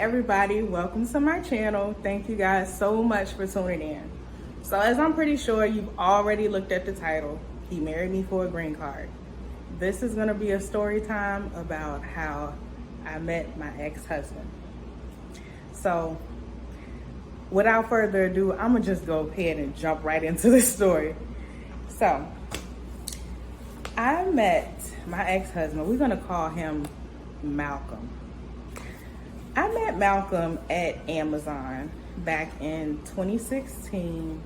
everybody, welcome to my channel. Thank you guys so much for tuning in. So as I'm pretty sure you've already looked at the title, He Married Me for a Green Card. This is gonna be a story time about how I met my ex-husband. So without further ado, I'm gonna just go ahead and jump right into this story. So I met my ex-husband, we're gonna call him Malcolm. I met Malcolm at Amazon back in 2016,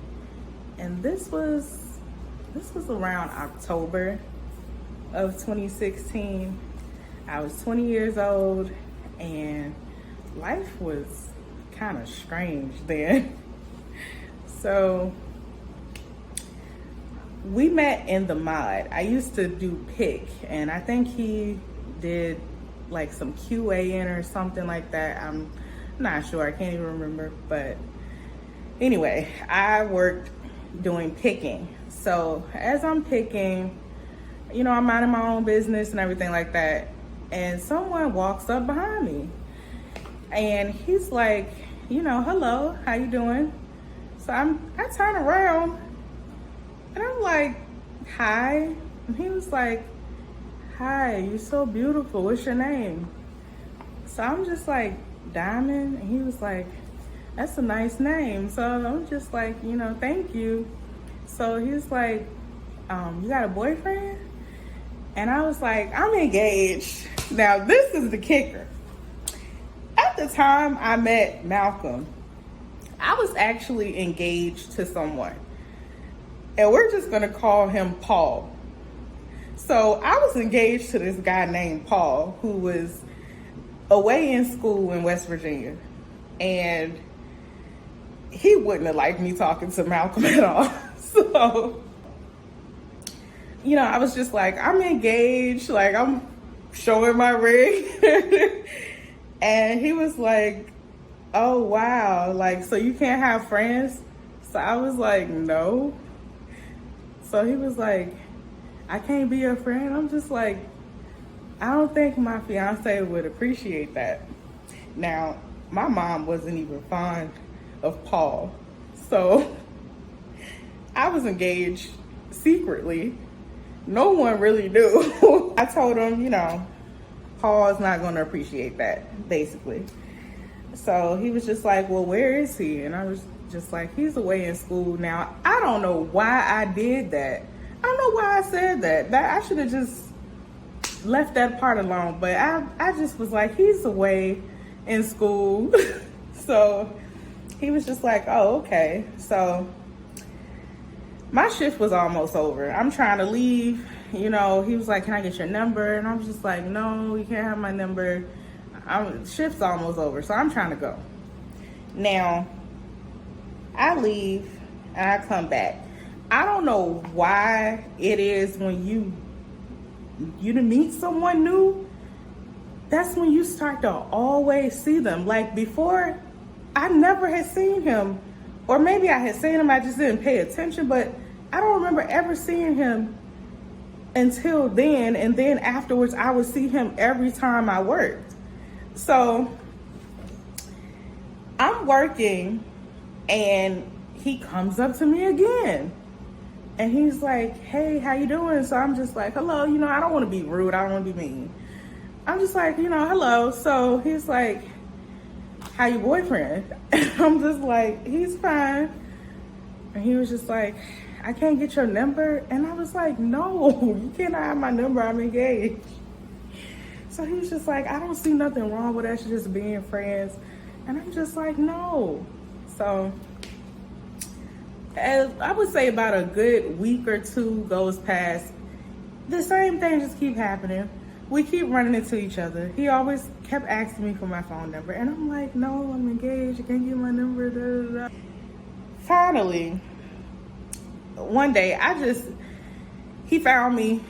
and this was around October of 2016. I was 20 years old, and life was kind of strange then. So we met in the mod. I used to do pick, and I think he did like some QA-ing or something like that. I'm not sure, I can't even remember. But anyway, I worked doing picking. So as I'm picking, you know, I'm minding my own business and everything like that. And someone walks up behind me. And he's like, you know, hello, how you doing? So I turn around and I'm like, hi. And he was like, hi, you're so beautiful. What's your name? So I'm just like, Diamond. And he was like, that's a nice name. So I'm just like, you know, thank you. So he was like, you got a boyfriend? And I was like, I'm engaged. Now, this is the kicker. At the time I met Malcolm, I was actually engaged to someone. And we're just going to call him Paul. So I was engaged to this guy named Paul, who was away in school in West Virginia. And he wouldn't have liked me talking to Malcolm at all. So, you know, I was just like, I'm engaged, like I'm showing my ring. And he was like, oh, wow, like, so you can't have friends? So I was like, no. So he was like, I can't be your friend. I'm just like, I don't think my fiance would appreciate that. Now, my mom wasn't even fond of Paul. So I was engaged secretly. No one really knew. I told him, you know, Paul is not going to appreciate that, basically. So he was just like, well, where is he? And I was just like, he's away in school. Now, I don't know why I did that. I don't know why I said that. I should have just left that part alone. But I just was like, he's away in school. So he was just like, oh, okay. So my shift was almost over. I'm trying to leave. You know, he was like, can I get your number? And I was just like, no, you can't have my number. Shift's almost over. So I'm trying to go. Now, I leave and I come back. I don't know why it is when you meet someone new, that's when you start to always see them. Like before, I never had seen him, or maybe I had seen him, I just didn't pay attention, but I don't remember ever seeing him until then. And then afterwards, I would see him every time I worked. So I'm working and he comes up to me again. And he's like, hey, how you doing? So I'm just like, hello, you know, I don't want to be rude. I don't want to be mean. I'm just like, you know, hello. So he's like, how your boyfriend? And I'm just like, he's fine. And he was just like, I can't get your number. And I was like, no, you cannot have my number. I'm engaged. So he was just like, I don't see nothing wrong with us just being friends. And I'm just like, no. So as I would say about a good week or two goes past, the same thing just keep happening. We keep running into each other. He always kept asking me for my phone number. And I'm like, no, I'm engaged. You can't get my number. Da, da, da. Finally, one day, he found me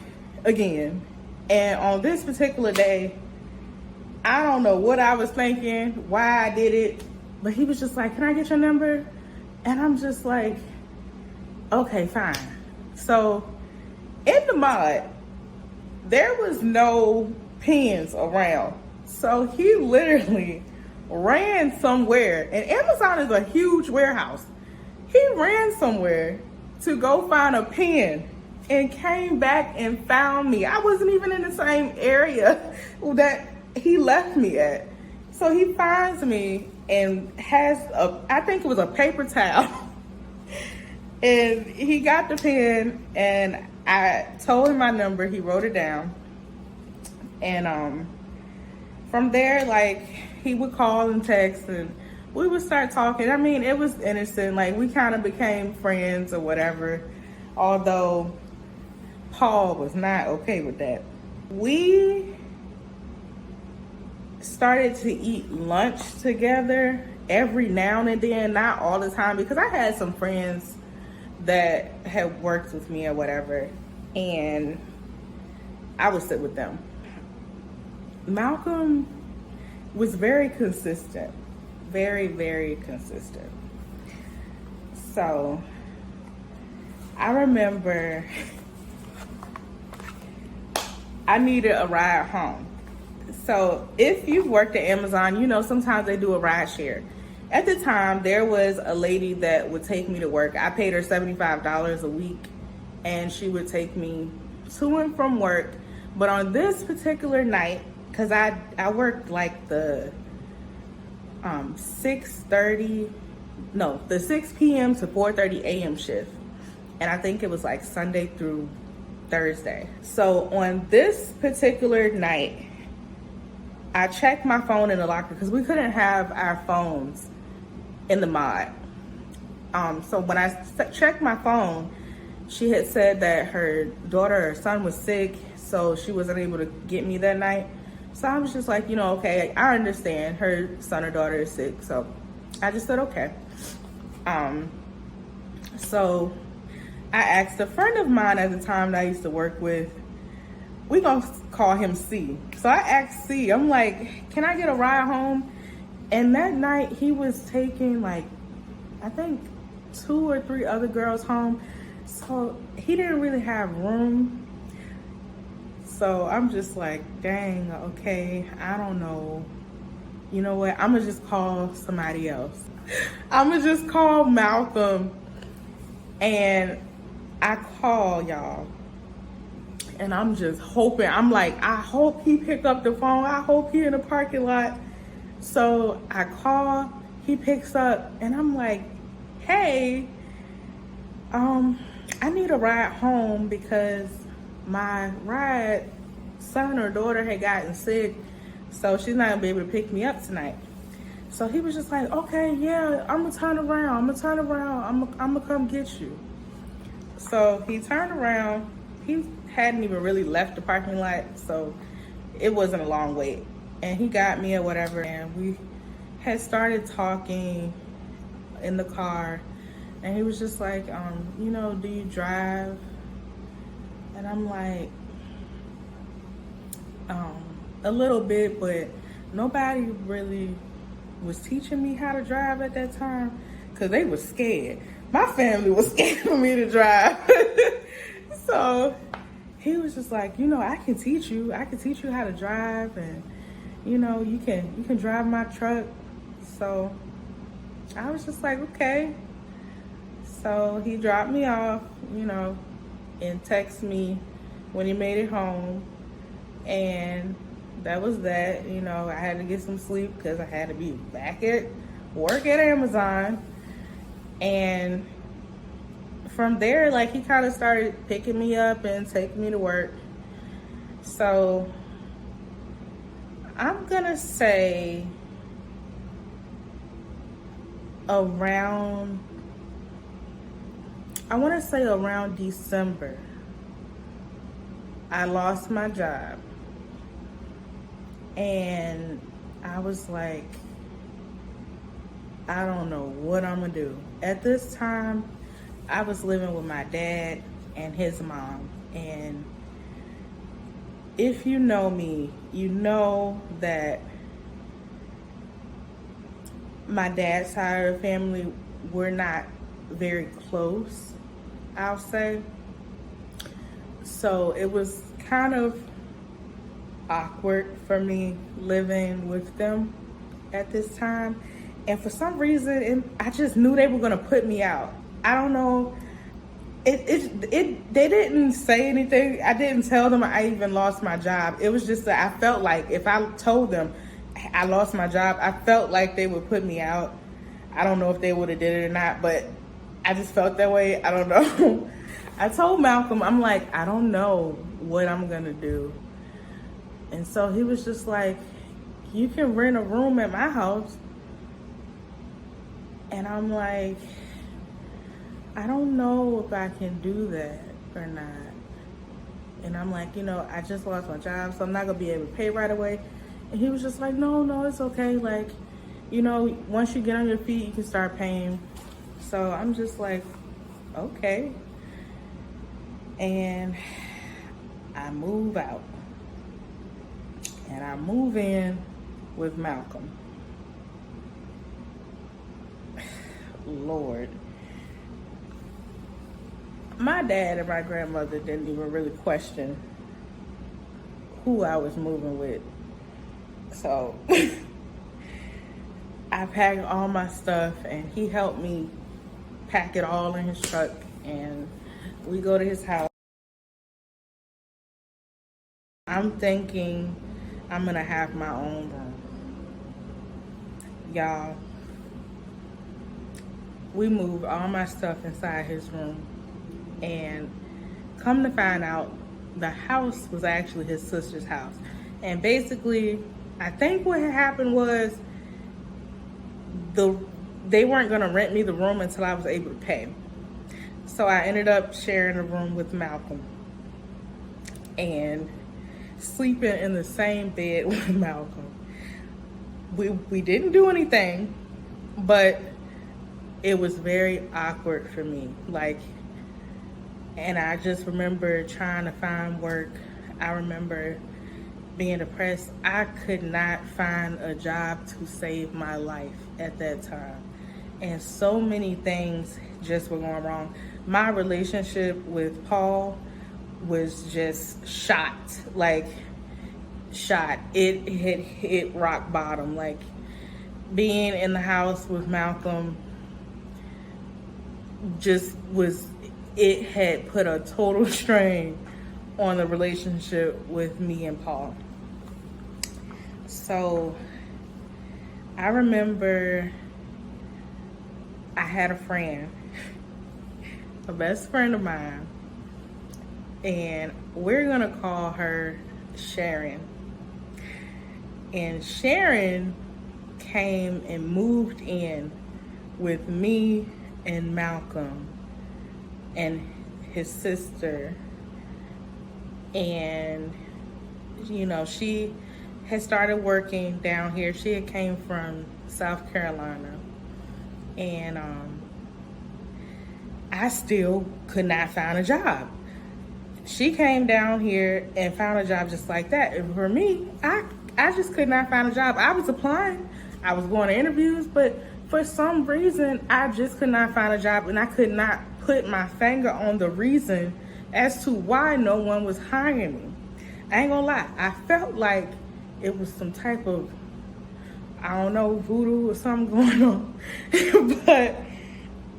again. And on this particular day, I don't know what I was thinking, why I did it. But he was just like, can I get your number? And I'm just like, okay, fine. So in the mod, there was no pens around. So he literally ran somewhere, and Amazon is a huge warehouse. He ran somewhere to go find a pen and came back and found me. I wasn't even in the same area that he left me at. So he finds me and has I think it was a paper towel. And he got the pen, and I told him my number. He wrote it down. And from there, like, he would call and text, and we would start talking. I mean, it was innocent. Like, we kind of became friends or whatever, although Paul was not okay with that. We started to eat lunch together every now and then, not all the time, because I had some friends that had worked with me or whatever, and I would sit with them. Malcolm was very consistent, very, very consistent. So I remember I needed a ride home. So if you've worked at Amazon, you know sometimes they do a ride share. At the time, there was a lady that would take me to work. I paid her $75 a week, and she would take me to and from work. But on this particular night, because I worked like the 6 p.m. to 4:30 a.m. shift. And I think it was like Sunday through Thursday. So on this particular night, I checked my phone in the locker because we couldn't have our phones in the mod. So when I checked my phone, she had said that her daughter or son was sick, so she wasn't able to get me that night. So I was just like, you know, okay, I understand her son or daughter is sick. So I just said, okay. So I asked a friend of mine at the time that I used to work with, we gonna call him C. So I asked C, I'm like, can I get a ride home? And that night he was taking like, I think 2 or 3 other girls home. So he didn't really have room. So I'm just like, dang, okay, I don't know. You know what? I'm gonna just call somebody else. I'm gonna just call Malcolm. And I call y'all. And I'm just hoping, I'm like, I hope he pick up the phone. I hope he in the parking lot. So I call, he picks up, and I'm like, hey, I need a ride home because my ride son or daughter had gotten sick, so she's not gonna be able to pick me up tonight. So he was just like, okay, yeah, I'm gonna turn around, I'm gonna come get you. So he turned around. He hadn't even really left the parking lot, so it wasn't a long wait. And he got me or whatever, and we had started talking in the car, and he was just like, you know, do you drive? And I'm like, a little bit, but nobody really was teaching me how to drive at that time, because they were scared. My family was scared for me to drive. So he was just like, you know, I can teach you how to drive, and you know, you can drive my truck. So I was just like, okay. So he dropped me off, you know, and texted me when he made it home, and that was that. You know, I had to get some sleep because I had to be back at work at Amazon. And from there, like, he kind of started picking me up and taking me to work. So I'm gonna say around December, I lost my job. And I was like, I don't know what I'm gonna do. At this time, I was living with my dad and his mom. And if you know me, you know that my dad's side of the family, we're not very close, I'll say. So it was kind of awkward for me living with them. at this time. And for some reason, I just knew they were going to put me out. I don't know. They didn't say anything. I didn't tell them I even lost my job. It was just that I felt like if I told them I lost my job, I felt like they would put me out. I don't know if they would have did it or not, but I just felt that way. I don't know. I told Malcolm, I'm like, I don't know what I'm gonna do. And so he was just like, you can rent a room at my house. And I'm like, I don't know if I can do that or not. And I'm like, I just lost my job, so I'm not gonna be able to pay right away. And he was just like, no, it's okay. Like, once you get on your feet, you can start paying. So I'm just like, okay. And I move out. And I move in with Malcolm. Lord. My dad and my grandmother didn't even really question who I was moving with. So I packed all my stuff and he helped me pack it all in his truck, and we go to his house. I'm thinking I'm gonna have my own room. Y'all, we moved all my stuff inside his room, and come to find out, the house was actually his sister's house. And basically, I think what had happened was they weren't gonna rent me the room until I was able to pay. So I ended up sharing a room with Malcolm and sleeping in the same bed with Malcolm. We didn't do anything, but it was very awkward for me. And I just remember trying to find work. I remember being depressed. I could not find a job to save my life at that time. And so many things just were going wrong. My relationship with Paul was just shot. It hit rock bottom. Being in the house with Malcolm it had put a total strain on the relationship with me and Paul. So I remember I had a friend, a best friend of mine, and we're gonna call her Sharon. And Sharon came and moved in with me and Malcolm and his sister. And she had started working down here. She had came from South Carolina, and I still could not find a job. She came down here and found a job just like that. And for me, I just could not find a job. I was applying, I was going to interviews, but for some reason, I just could not find a job, and I could not put my finger on the reason as to why no one was hiring me. I ain't gonna lie, I felt like it was some type of, I don't know, voodoo or something going on. But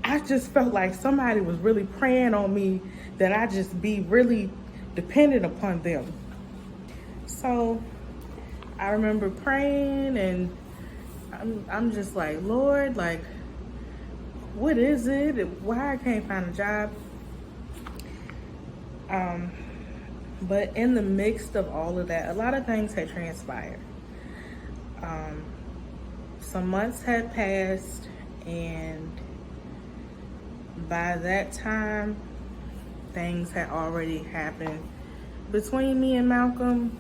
I just felt like somebody was really praying on me that I just be really dependent upon them. So I remember praying, and I'm just like, Lord, what is it? Why I can't find a job? But in the midst of all of that, a lot of things had transpired. Some months had passed, and by that time, things had already happened between me and Malcolm.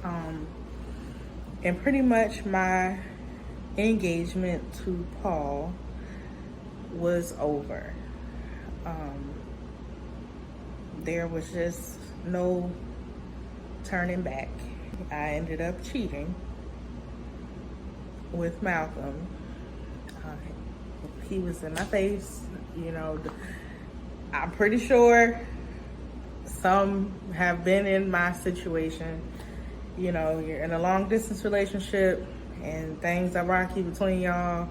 And pretty much my engagement to Paul was over. There was just no turning back. I ended up cheating with Malcolm. He was in my face, I'm pretty sure some have been in my situation. You're in a long distance relationship and things are rocky between y'all,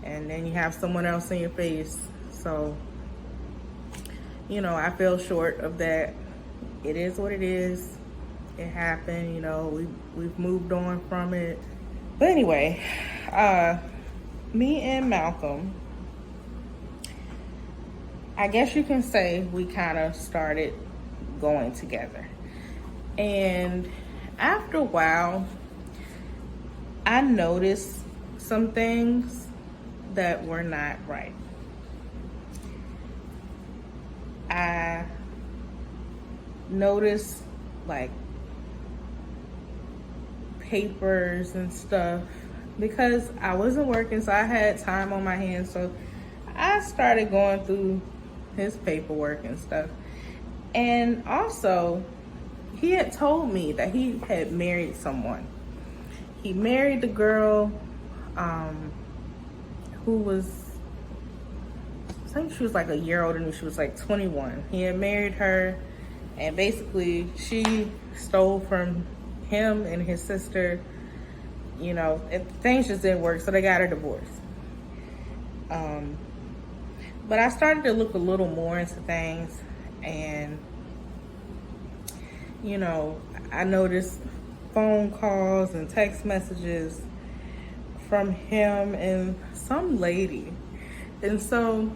and then you have someone else in your face. So, you know, I fell short of that. It is what it is. It happened, you know, we've moved on from it. But anyway, me and Malcolm, I guess you can say we kind of started going together. And after a while, I noticed some things that were not right. I noticed like papers and stuff because I wasn't working, so I had time on my hands. So I started going through his paperwork and stuff. And also, he had told me that he had married someone. He married the girl who was, I think she was like a year older than me. She was like 21. He had married her, and basically she stole from him and his sister. You know, things just didn't work, so they got her divorced. But I started to look a little more into things, and you know, I noticed phone calls and text messages from him and some lady. And so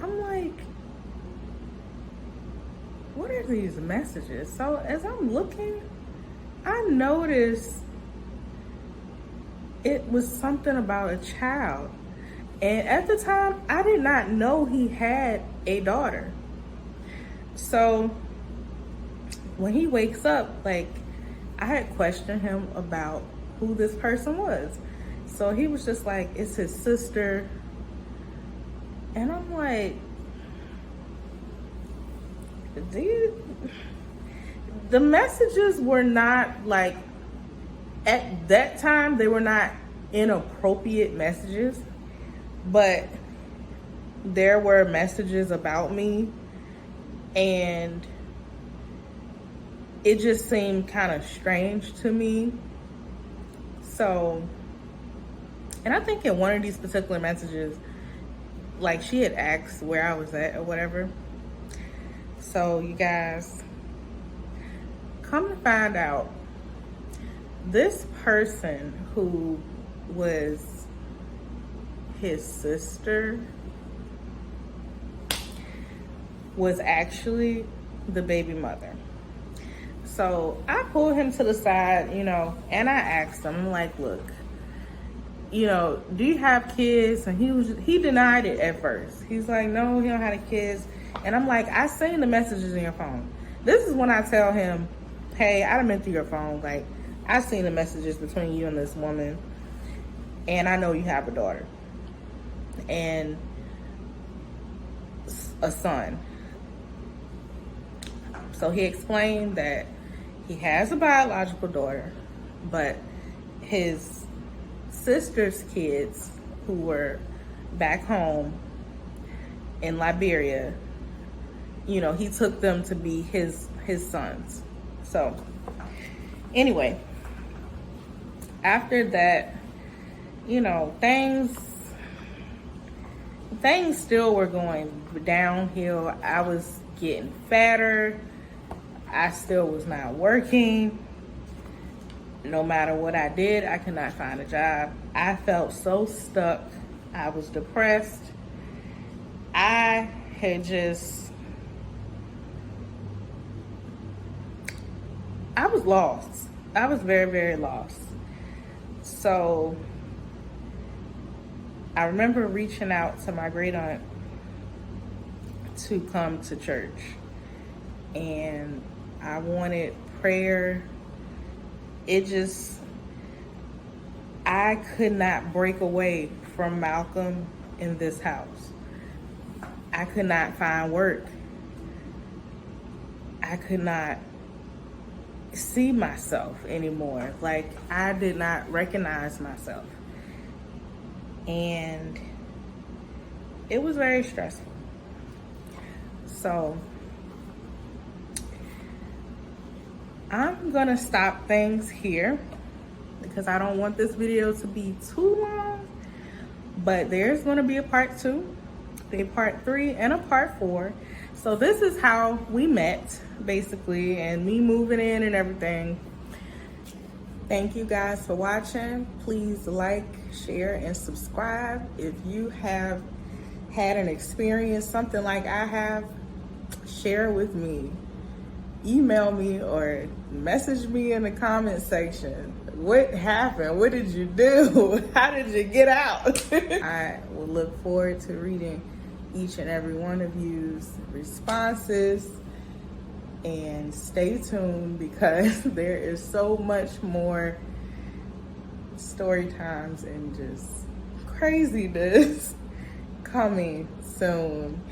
I'm like, what are these messages? So as I'm looking, I noticed it was something about a child. And at the time, I did not know he had a daughter. So when he wakes up, like, I had questioned him about who this person was. So he was just like, it's his sister. And I'm like, the messages were not like, at that time, they were not inappropriate messages, but there were messages about me, and it just seemed kind of strange to me. So, and I think in one of these particular messages, like, she had asked where I was at or whatever. So you guys, come to find out, this person who was his sister was actually the baby mother. So I pulled him to the side, you know, and I asked him, I'm like, look, you know, do you have kids? And he denied it at first. He's like, no, he don't have any kids. And I'm like, I seen the messages in your phone. This is when I tell him, hey, I done been through your phone. Like, I seen the messages between you and this woman, and I know you have a daughter and a son. So he explained that he has a biological daughter, but his sister's kids, who were back home in Liberia, you know, he took them to be his sons. So anyway, after that, you know, things still were going downhill. I was getting fatter. I still was not working. No matter what I did, I could not find a job. I felt so stuck. I was depressed. I was lost. I was very, very lost. So I remember reaching out to my great aunt to come to church, and I wanted prayer. I could not break away from Malcolm in this house. I could not find work. I could not see myself anymore. Like, I did not recognize myself. And it was very stressful. So I'm gonna stop things here. because I don't want this video to be too long. But there's going to be a part 2, a part 3, and a part 4. So this is how we met, basically, and me moving in and everything. Thank you guys for watching. Please like, share, and subscribe. If you have had an experience, something like I have, share with me. Email me or message me in the comment section. What happened? What did you do? How did you get out? I will look forward to reading each and every one of you's responses. And stay tuned, because there is so much more story times and just craziness coming soon.